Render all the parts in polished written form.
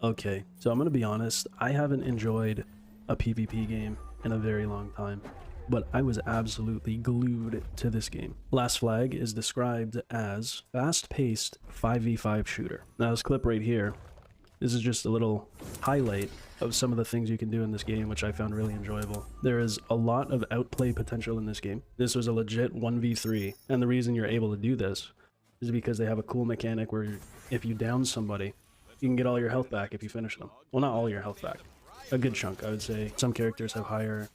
Okay, so I'm gonna be honest, I haven't enjoyed a PvP game in a very long time, but I was absolutely glued to this game. Last Flag is described as fast-paced 5v5 shooter. Now this clip right here, this is just a little highlight of some of the things you can do in this game, which I found really enjoyable. There is a lot of outplay potential in this game. This was a legit 1v3, and the reason you're able to do this is because they have a cool mechanic where if you down somebody, you can get all your health back if you finish them. Well, not all your health back. A good chunk, I would say. Some characters have higher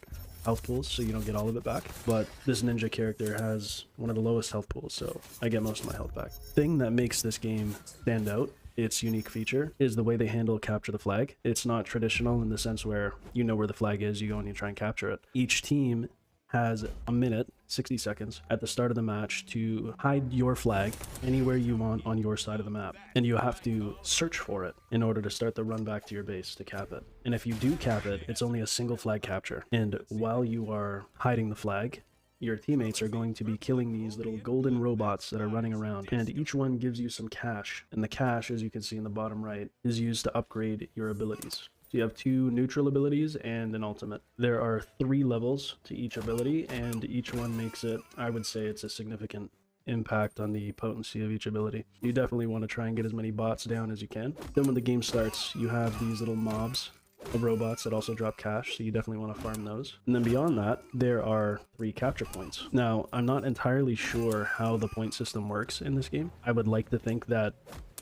health pools, so you don't get all of it back. But this ninja character has one of the lowest health pools, so I get most of my health back. Thing that makes this game stand out, its unique feature, is the way they handle capture the flag. It's not traditional in the sense where you know where the flag is, you go and you try and capture it. Each team has a minute, 60 seconds, at the start of the match to hide your flag anywhere you want on your side of the map. And you have to search for it in order to start the run back to your base to cap it. And if you do cap it, it's only a single flag capture. And while you are hiding the flag, your teammates are going to be killing these little golden robots that are running around, and each one gives you some cash, and the cash, as you can see in the bottom right, is used to upgrade your abilities. So you have 2 neutral abilities and an ultimate. There are 3 levels to each ability, and each one makes it, I would say it's a significant impact on the potency of each ability. You definitely want to try and get as many bots down as you can. Then when the game starts, you have these little mobs of robots that also drop cash, so you definitely want to farm those. And then beyond that, there are 3 capture points. Now, I'm not entirely sure how the point system works in this game. I would like to think that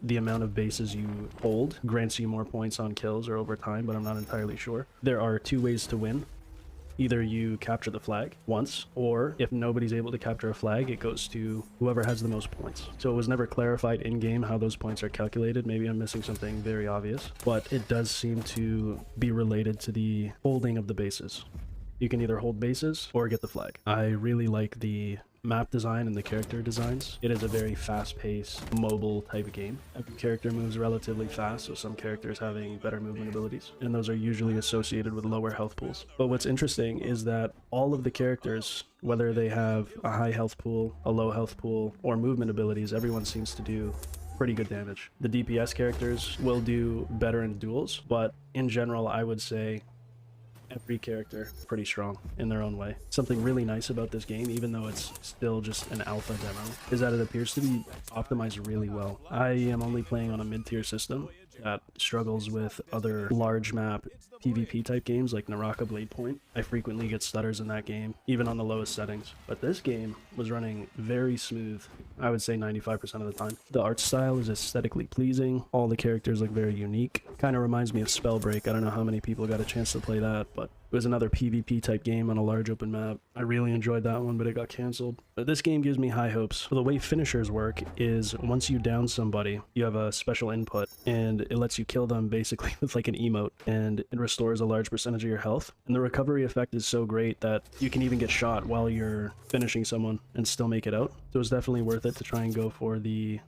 the amount of bases you hold grants you more points on kills or over time, but I'm not entirely sure. There are 2 ways to win. Either you capture the flag once, or if nobody's able to capture a flag, it goes to whoever has the most points. So it was never clarified in-game how those points are calculated. Maybe I'm missing something very obvious, but it does seem to be related to the holding of the bases. You can either hold bases or get the flag. I really like the map design and the character designs. It is a very fast-paced, mobile type of game. Every character moves relatively fast, so some characters having better movement abilities, and those are usually associated with lower health pools. But what's interesting is that all of the characters, whether they have a high health pool, a low health pool, or movement abilities, everyone seems to do pretty good damage. The DPS characters will do better in duels, but in general, I would say every character pretty strong in their own way. Something really nice about this game, even though it's still just an alpha demo, is that it appears to be optimized really well. I am only playing on a mid-tier system that struggles with other large map PvP type games like Naraka Blade Point. I frequently get stutters in that game, even on the lowest settings. But this game was running very smooth, I would say 95% of the time. The art style is aesthetically pleasing. All the characters look very unique. Kind of reminds me of Spellbreak. I don't know how many people got a chance to play that, but it was another PvP type game on a large open map. I really enjoyed that one, but it got canceled. But this game gives me high hopes. The way finishers work is once you down somebody, you have a special input, and it lets you kill them basically with like an emote, and it restores a large percentage of your health. And the recovery effect is so great that you can even get shot while you're finishing someone and still make it out. So it's definitely worth it to try and go for the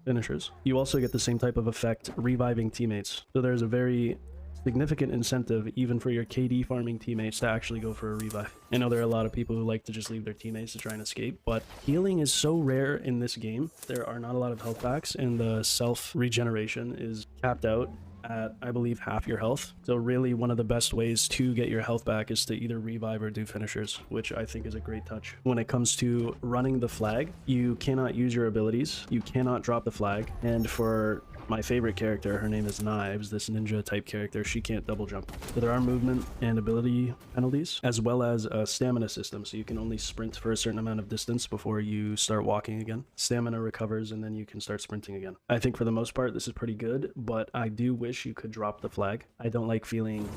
finishers. You also get the same type of effect reviving teammates. So there's a very significant incentive even for your KD farming teammates to actually go for a revive. I know there are a lot of people who like to just leave their teammates to try and escape, but healing is so rare in this game. There are not a lot of health packs, and the self regeneration is capped out at, I believe, half your health. So really one of the best ways to get your health back is to either revive or do finishers, which I think is a great touch. When it comes to running the flag, you cannot use your abilities, you cannot drop the flag, and for my favorite character, her name is Knives, this ninja type character, she can't double jump. So there are movement and ability penalties, as well as a stamina system, so you can only sprint for a certain amount of distance before you start walking again. Stamina recovers and then you can start sprinting again. I think for the most part this is pretty good, but I do wish you could drop the flag. I don't like feeling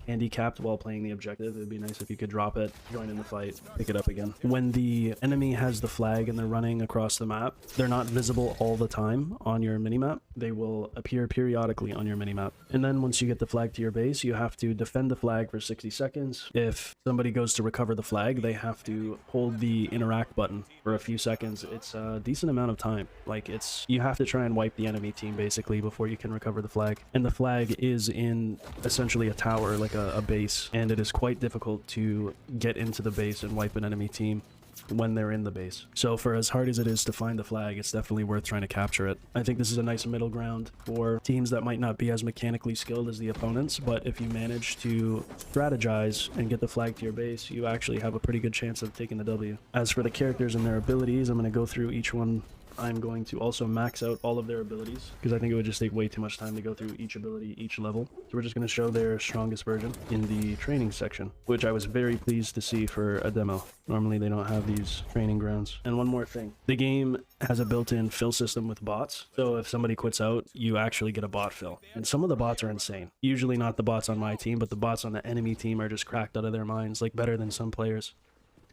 handicapped while playing the objective. It'd be nice if you could drop it, join in the fight, pick it up again. When the enemy has the flag and they're running across the map, they're not visible all the time on your minimap. They will appear periodically on your minimap. And then once you get the flag to your base, you have to defend the flag for 60 seconds. If somebody goes to recover the flag, they have to hold the interact button for a few seconds. It's a decent amount of time. Like, you have to try and wipe the enemy team basically before you can recover the flag. And the flag is in essentially a tower, like a base, and it is quite difficult to get into the base and wipe an enemy team when they're in the base. So for as hard as it is to find the flag, it's definitely worth trying to capture it. I think this is a nice middle ground for teams that might not be as mechanically skilled as the opponents, but if you manage to strategize and get the flag to your base, you actually have a pretty good chance of taking the W. As for the characters and their abilities, I'm going to go through each one. I'm going to also max out all of their abilities because I think it would just take way too much time to go through each ability, each level. So we're just going to show their strongest version in the training section, which I was very pleased to see for a demo. Normally they don't have these training grounds. And one more thing, the game has a built-in fill system with bots. So if somebody quits out, you actually get a bot fill. And some of the bots are insane. Usually not the bots on my team, but the bots on the enemy team are just cracked out of their minds, like better than some players.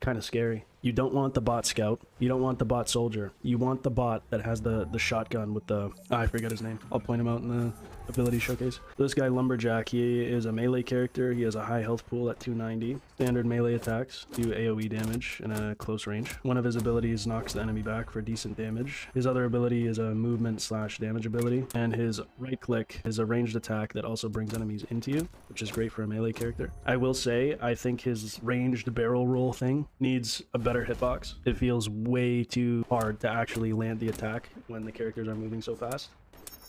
Kind of scary. You don't want the bot scout. You don't want the bot soldier. You want the bot that has the shotgun with the... I forget his name. I'll point him out in the ability showcase. This guy, Lumberjack, he is a melee character. He has a high health pool at 290. Standard melee attacks do AoE damage in a close range. One of his abilities knocks the enemy back for decent damage. His other ability is a movement / damage ability. And his right click is a ranged attack that also brings enemies into you, which is great for a melee character. I will say, I think his ranged barrel roll thing needs a better hitbox. It feels way too hard to actually land the attack when the characters are moving so fast.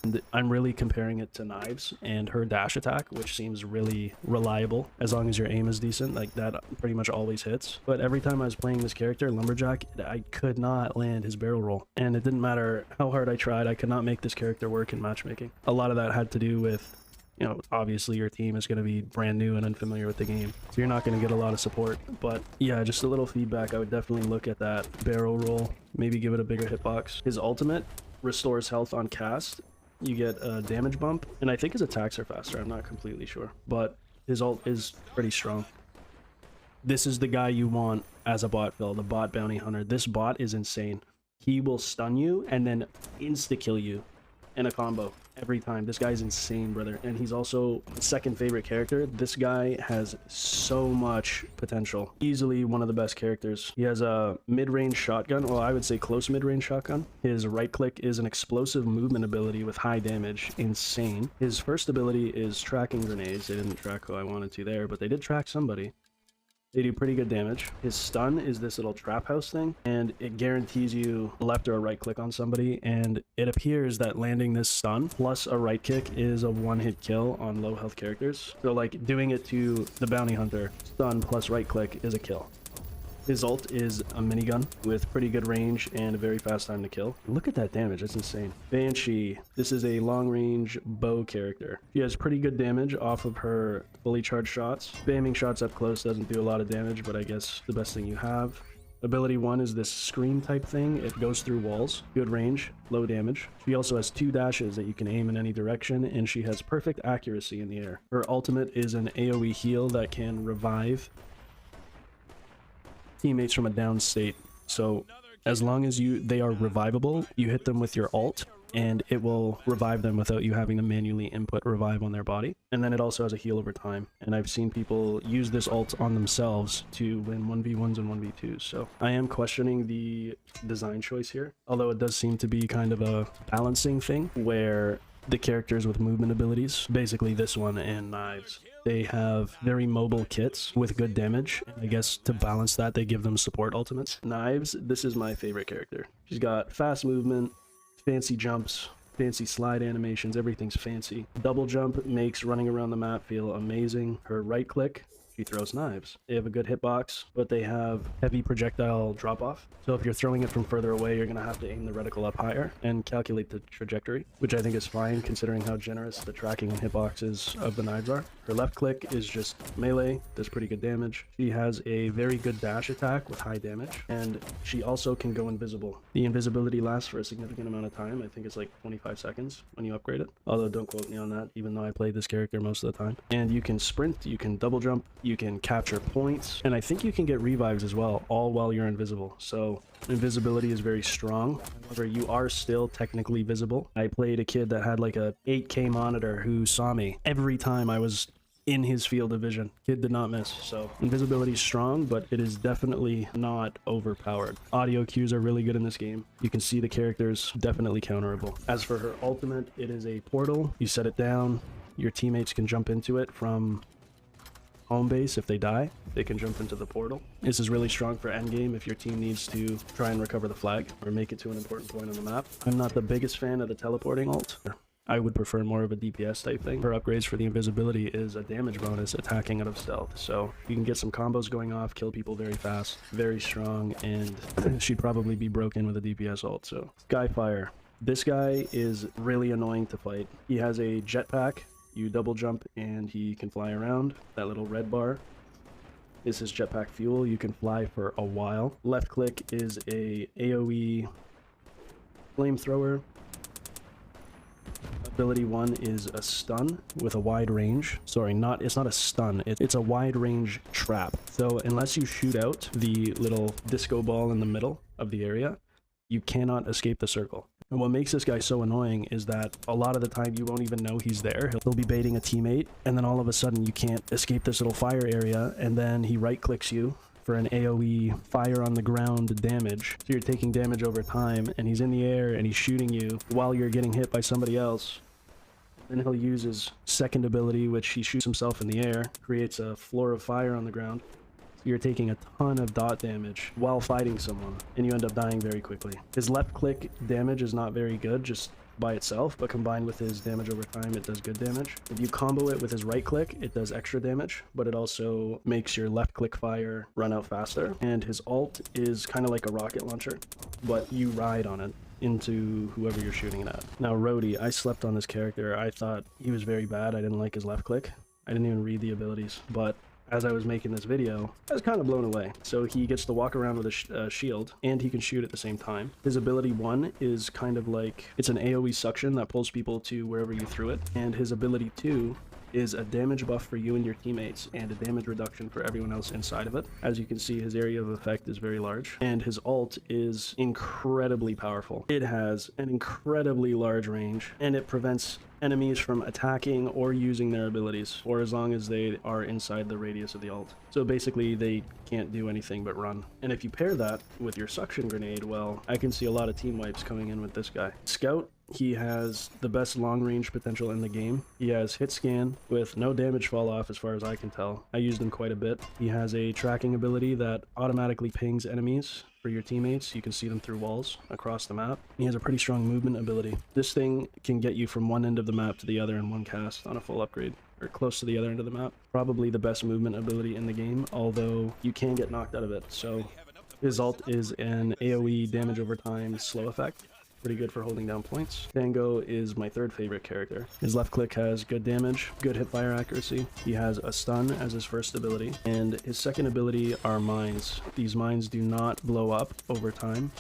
And I'm really comparing it to Knives and her dash attack, which seems really reliable as long as your aim is decent. Like that pretty much always hits. But every time I was playing this character, Lumberjack, I could not land his barrel roll. And it didn't matter how hard I tried, I could not make this character work in matchmaking. A lot of that had to do with, you know, obviously your team is going to be brand new and unfamiliar with the game, so you're not going to get a lot of support. But yeah, just a little feedback. I would definitely look at that barrel roll, maybe give it a bigger hitbox. His ultimate restores health on cast. You get a damage bump, and I think his attacks are faster. I'm not completely sure, but his ult is pretty strong. This is the guy you want as a bot fill, the bot bounty hunter. This bot is insane. He will stun you and then insta-kill you in a combo every time. This guy's insane, brother. And he's also second favorite character. This guy has so much potential. Easily one of the best characters. He has a mid-range shotgun. Well, I would say close mid-range shotgun. His right click is an explosive movement ability with high damage. Insane. His first ability is tracking grenades. They didn't track who I wanted to there, but they did track somebody. They do pretty good damage. His stun is this little trap house thing, and it guarantees you a left or a right click on somebody, and it appears that landing this stun plus a right kick is a one-hit kill on low health characters. So like doing it to the bounty hunter, stun plus right click is a kill. His ult is a minigun with pretty good range and a very fast time to kill. Look at that damage, that's insane. Banshee, this is a long-range bow character. She has pretty good damage off of her fully charged shots. Spamming shots up close doesn't do a lot of damage, but I guess the best thing you have. Ability 1 is this scream type thing. It goes through walls. Good range, low damage. She also has 2 dashes that you can aim in any direction, and she has perfect accuracy in the air. Her ultimate is an AoE heal that can revive teammates from a down state. So as long as they are revivable, you hit them with your ult and it will revive them without you having to manually input revive on their body. And then it also has a heal over time, and I've seen people use this ult on themselves to win 1v1s and 1v2s. So I am questioning the design choice here, although it does seem to be kind of a balancing thing where the characters with movement abilities, basically this one and Knives, they have very mobile kits with good damage. I guess to balance that, they give them support ultimates. Knives, this is my favorite character. She's got fast movement, fancy jumps, fancy slide animations, everything's fancy. Double jump makes running around the map feel amazing. Her right click, she throws knives. They have a good hitbox, but they have heavy projectile drop off. So if you're throwing it from further away, you're gonna have to aim the reticle up higher and calculate the trajectory, which I think is fine considering how generous the tracking and hitboxes of the knives are. Her left click is just melee, does pretty good damage. She has a very good dash attack with high damage, and she also can go invisible. The invisibility lasts for a significant amount of time. I think it's like 25 seconds when you upgrade it. Although don't quote me on that, even though I played this character most of the time. And you can sprint, you can double jump, you can capture points, and I think you can get revives as well, all while you're invisible. So invisibility is very strong. However, you are still technically visible. I played a kid that had like a 8K monitor who saw me every time I was in his field of vision. Kid did not miss. So invisibility is strong, but it is definitely not overpowered. Audio cues are really good in this game. You can see the characters, definitely counterable. As for her ultimate, it is a portal. You set it down, your teammates can jump into it from home base. If they die, they can jump into the portal. This is really strong for endgame if your team needs to try and recover the flag or make it to an important point on the map. I'm not the biggest fan of the teleporting ult. I would prefer more of a DPS type thing. Her upgrades for the invisibility is a damage bonus attacking out of stealth. So you can get some combos going off, kill people very fast, very strong, and she'd probably be broken with a DPS ult. So Skyfire. This guy is really annoying to fight. He has a jetpack. You double jump and he can fly around. That little red bar is his jetpack fuel. You can fly for a while. Left click is a AoE flamethrower. Ability 1 is a stun with a wide range. Sorry, it's not a stun. It's a wide range trap. So unless you shoot out the little disco ball in the middle of the area, you cannot escape the circle. And what makes this guy so annoying is that a lot of the time you won't even know he's there. He'll be baiting a teammate, and then all of a sudden you can't escape this little fire area, and then he right clicks you for an AoE fire on the ground damage. So you're taking damage over time, and he's in the air and he's shooting you while you're getting hit by somebody else. Then he'll use his second ability, which he shoots himself in the air, creates a floor of fire on the ground. So you're taking a ton of dot damage while fighting someone, and you end up dying very quickly. His left click damage is not very good just by itself, but combined with his damage over time, it does good damage. If you combo it with his right click, it does extra damage, but it also makes your left click fire run out faster. And his ult is kind of like a rocket launcher, but you ride on it into whoever you're shooting it at. Now Rhodey, I slept on this character. I thought he was very bad. I didn't like his left click. I didn't even read the abilities, but as I was making this video, I was kind of blown away. So he gets to walk around with a shield, and he can shoot at the same time. His ability 1 is kind of like, it's an AoE suction that pulls people to wherever you threw it. And his ability 2 is a damage buff for you and your teammates, and a damage reduction for everyone else inside of it. As you can see, his area of effect is very large, and his ult is incredibly powerful. It has an incredibly large range, and it prevents enemies from attacking or using their abilities for as long as they are inside the radius of the ult. So basically they can't do anything but run. And if you pair that with your suction grenade, well, I can see a lot of team wipes coming in with this guy. Scout, he has the best long range potential in the game. He has hit scan with no damage fall off as far as I can tell. I used him quite a bit. He has a tracking ability that automatically pings enemies for your teammates. You can see them through walls across the map. He has a pretty strong movement ability. This thing can get you from one end of the map to the other in one cast on a full upgrade, or close to the other end of the map. Probably the best movement ability in the game, although you can get knocked out of it. So his ult is an AoE damage over time slow effect. Pretty good for holding down points. Tango is my third favorite character. His left click has good damage, good hipfire accuracy. He has a stun as his first ability, and his second ability are mines. These mines do not blow up over time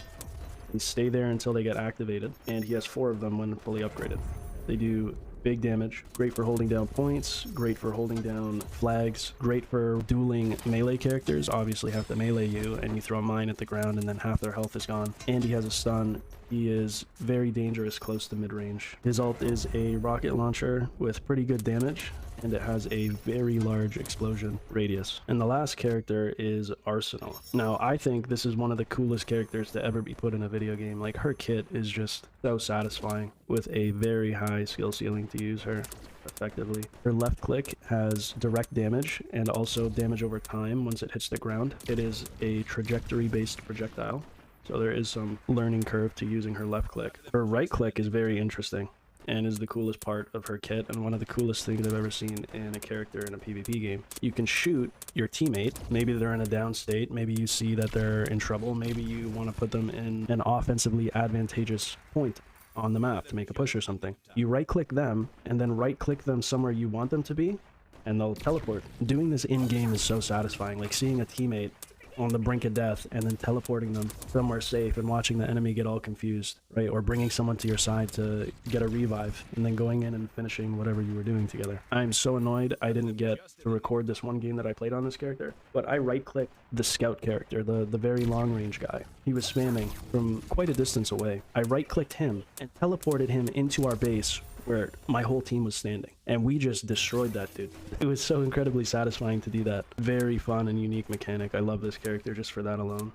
and stay there until they get activated, and he has 4 of them when fully upgraded. They do big damage, great for holding down points, great for holding down flags, great for dueling melee characters. Obviously have to melee you, and you throw a mine at the ground and then half their health is gone. And he has a stun. He is very dangerous close to mid-range. His ult is a rocket launcher with pretty good damage, and it has a very large explosion radius. And the last character is Arsenal. Now, I think this is one of the coolest characters to ever be put in a video game. Like, her kit is just so satisfying with a very high skill ceiling to use her effectively. Her left click has direct damage and also damage over time once it hits the ground. It is a trajectory-based projectile, so there is some learning curve to using her left click. Her right click is very interesting and is the coolest part of her kit, and one of the coolest things I've ever seen in a character in a PvP game. You can shoot your teammate. Maybe they're in a down state, maybe you see that they're in trouble, maybe you want to put them in an offensively advantageous point on the map to make a push or something. You right click them and then right click them somewhere you want them to be, and they'll teleport. Doing this in game is so satisfying, like seeing a teammate on the brink of death and then teleporting them somewhere safe and watching the enemy get all confused, right? Or bringing someone to your side to get a revive and then going in and finishing whatever you were doing together. I'm so annoyed I didn't get to record this one game that I played on this character, but I right-clicked the scout character, the very long-range guy. He was spamming from quite a distance away. I right-clicked him and teleported him into our base where my whole team was standing, and we just destroyed that dude. It was so incredibly satisfying to do that. Very fun and unique mechanic. I love this character just for that alone.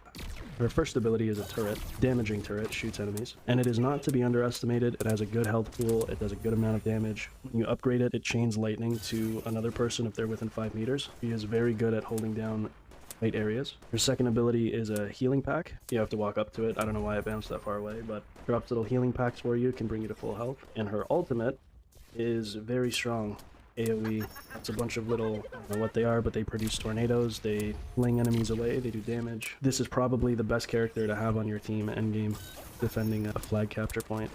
Her first ability is a turret, damaging turret, shoots enemies, and it is not to be underestimated. It has a good health pool, it does a good amount of damage. When you upgrade it, it chains lightning to another person if they're within 5 meters. She is very good at holding down tight areas. Her second ability is a healing pack. You have to walk up to it. I don't know why it bounced that far away, but drops little healing packs for you, can bring you to full health. And her ultimate is very strong. AoE. That's a bunch of little, I don't know what they are, but they produce tornadoes, they fling enemies away, they do damage. This is probably the best character to have on your team endgame, defending a flag capture point,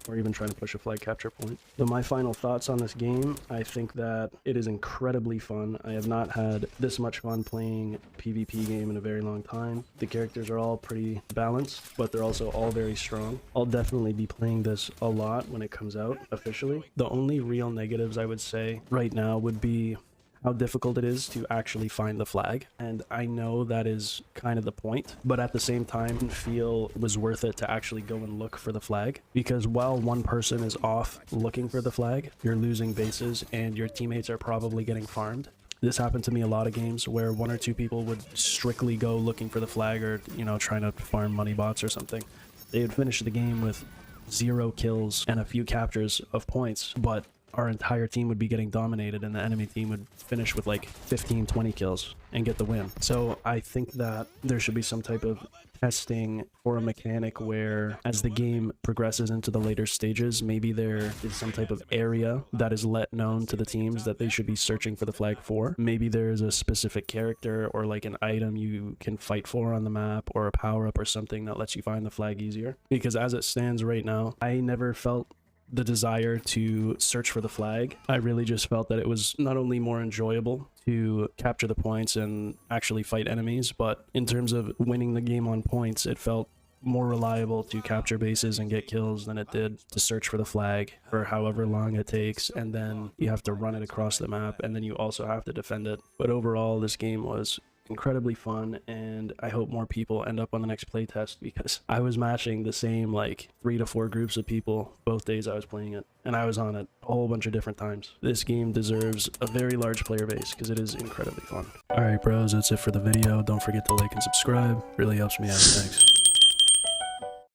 or even trying to push a flag capture point. So my final thoughts on this game, I think that it is incredibly fun. I have not had this much fun playing a PvP game in a very long time. The characters are all pretty balanced, but they're also all very strong. I'll definitely be playing this a lot when it comes out officially. The only real negatives I would say right now would be how difficult it is to actually find the flag, and I know that is kind of the point, but at the same time feel it was worth it to actually go and look for the flag, because while one person is off looking for the flag, you're losing bases and your teammates are probably getting farmed. This happened to me a lot of games where 1 or 2 people would strictly go looking for the flag, or trying to farm money bots or something. They would finish the game with 0 kills and a few captures of points, but our entire team would be getting dominated and the enemy team would finish with like 15-20 kills and get the win. So I think that there should be some type of testing or a mechanic where as the game progresses into the later stages, maybe there is some type of area that is let known to the teams that they should be searching for the flag for. Maybe there's a specific character or like an item you can fight for on the map, or a power-up or something that lets you find the flag easier. Because as it stands right now, I never felt the desire to search for the flag. I really just felt that it was not only more enjoyable to capture the points and actually fight enemies, but in terms of winning the game on points, it felt more reliable to capture bases and get kills than it did to search for the flag for however long it takes, and then you have to run it across the map, and then you also have to defend it. But overall, this game was incredibly fun, and I hope more people end up on the next playtest, because I was matching the same like 3 to 4 groups of people both days I was playing it, and I was on it a whole bunch of different times. This game deserves a very large player base because it is incredibly fun. Alright bros, that's it for the video. Don't forget to like and subscribe, really helps me out. Thanks.